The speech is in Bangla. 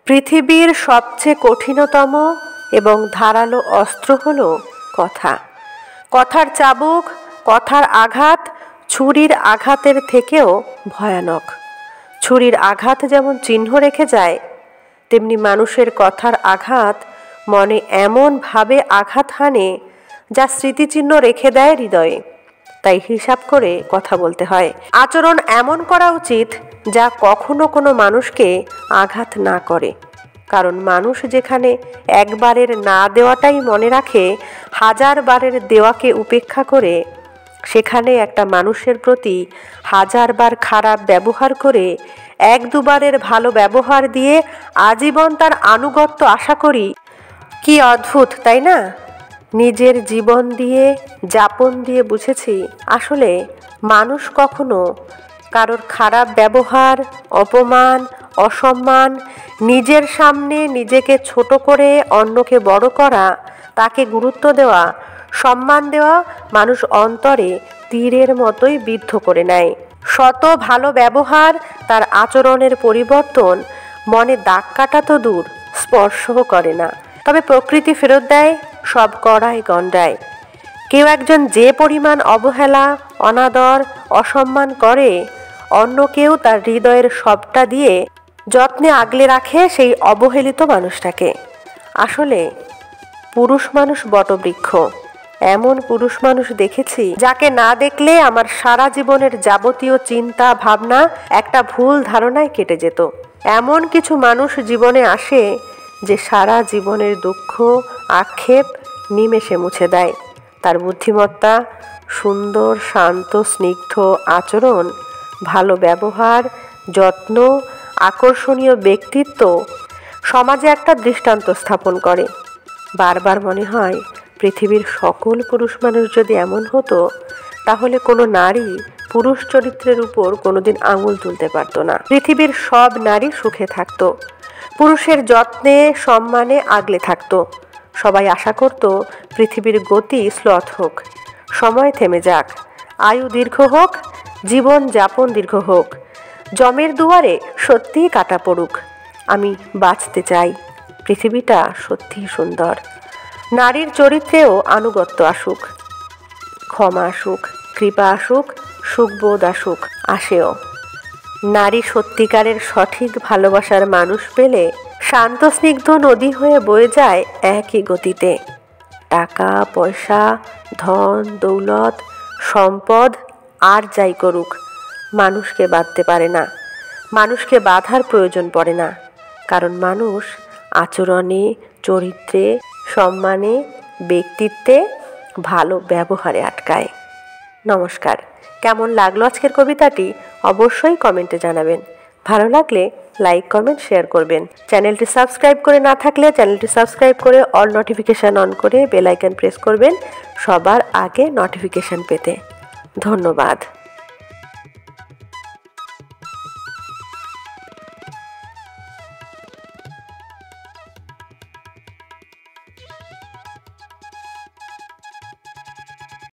পৃথিবীর সবচেয়ে কঠিনতম এবং ধারালো অস্ত্র হলো কথা। কথার চাবুক, কথার আঘাত ছুরির আঘাতের থেকেও ভয়ানক। ছুরির আঘাত যেমন চিহ্ন রেখে যায়, তেমনি মানুষের কথার আঘাত মনে এমনভাবে আঘাত হানে যা স্মৃতিচিহ্ন রেখে দেয় হৃদয়ে। তাই হিসাব করে কথা বলতে হয়। আচরণ এমন করা উচিত যা কখনো কোনো মানুষকে আঘাত না করে, কারণ মানুষ যেখানে একবারের না দেওয়াটাই মনে রাখে, হাজার বারের দেওয়াকে উপেক্ষা করে, সেখানে একটা মানুষের প্রতি হাজারবার খারাপ ব্যবহার করে এক দুবারের ভালো ব্যবহার দিয়ে আজীবন তার আনুগত্য আশা করি। কি অদ্ভুত, তাই না? নিজের জীবন দিয়ে, যাপন দিয়ে বুঝেছি আসলে মানুষ কখনো কারোর খারাপ ব্যবহার, অপমান, অসম্মান, নিজের সামনে নিজেকে ছোট করে অন্যকে বড় করা, তাকে গুরুত্ব দেওয়া, সম্মান দেওয়া মানুষ অন্তরে তীরের মতোই বিদ্ধ করে নেয়। শত ভালো ব্যবহার, তার আচরণের পরিবর্তন মনে দাগ কাটা তো দূর, স্পর্শও করে না। তবে প্রকৃতি ফেরত দেয় সব কড়াই গণ্ডায়। কেউ একজন যে পরিমাণ অবহেলা, অনাদর, অসম্মান করে, অন্য কেউ তার হৃদয়ের সবটা দিয়ে যত্নে আগলে রাখে সেই অবহেলিত মানুষটাকে। আসলে পুরুষ মানুষ বটবৃক্ষ। এমন পুরুষ মানুষ দেখেছি যাকে না দেখলে আমার সারা জীবনের যাবতীয় চিন্তা ভাবনা একটা ভুল ধারণায় কেটে যেত। এমন কিছু মানুষ জীবনে আসে যে সারা জীবনের দুঃখ, আক্ষেপ নিমেষে মুছে দেয়। তার বুদ্ধিমত্তা, সুন্দর, শান্ত, স্নিগ্ধ আচরণ, ভালো ব্যবহার, যত্ন, আকর্ষণীয় ব্যক্তিত্ব সমাজে একটা দৃষ্টান্ত স্থাপন করে। বারবার মনে হয় পৃথিবীর সকল পুরুষ মানুষ যদি এমন হতো, তাহলে কোনো নারী পুরুষ চরিত্রের উপর কোনোদিন আঙুল তুলতে পারত না। পৃথিবীর সব নারী সুখে থাকতো, পুরুষের যত্নে, সম্মানে আগলে থাকতো। সবাই আশা করত পৃথিবীর গতি শ্লথ হোক, সময় থেমে যাক, আয়ু দীর্ঘ হোক, জীবন যাপন দীর্ঘ হোক, যমের দুয়ারে সত্যিই কাটা পড়ুক। আমি বাঁচতে চাই, পৃথিবীটা সত্যিই সুন্দর। নারীর চরিত্রেও আনুগত্য আসুক, ক্ষমা আসুক, কৃপা আসুক, সুখবোধ আসুক, আসেও। নারী সত্যিকারের সঠিক ভালোবাসার মানুষ পেলে শান্ত স্নিগ্ধ নদী হয়ে বয়ে যায় একই গতিতে। টাকা পয়সা, ধন দৌলত, সম্পদ আর যাই করুক, মানুষকে বাঁধতে পারে না, মানুষকে বাঁধার প্রয়োজন পড়ে না। কারণ মানুষ আচরণে, চরিত্রে, সম্মানে, ব্যক্তিত্বে, ভালো ব্যবহারে আটকায়। নমস্কার। কেমন লাগলো আজকের কবিতাটি অবশ্যই কমেন্টে জানাবেন। ভালো লাগলে লাইক, কমেন্ট, শেয়ার করবেন। চ্যানেলটি সাবস্ক্রাইব করে না থাকলে চ্যানেলটি সাবস্ক্রাইব করে অল নোটিফিকেশান অন করে বেল আইকন প্রেস করবেন সবার আগে নোটিফিকেশান পেতে। ধন্যবাদ।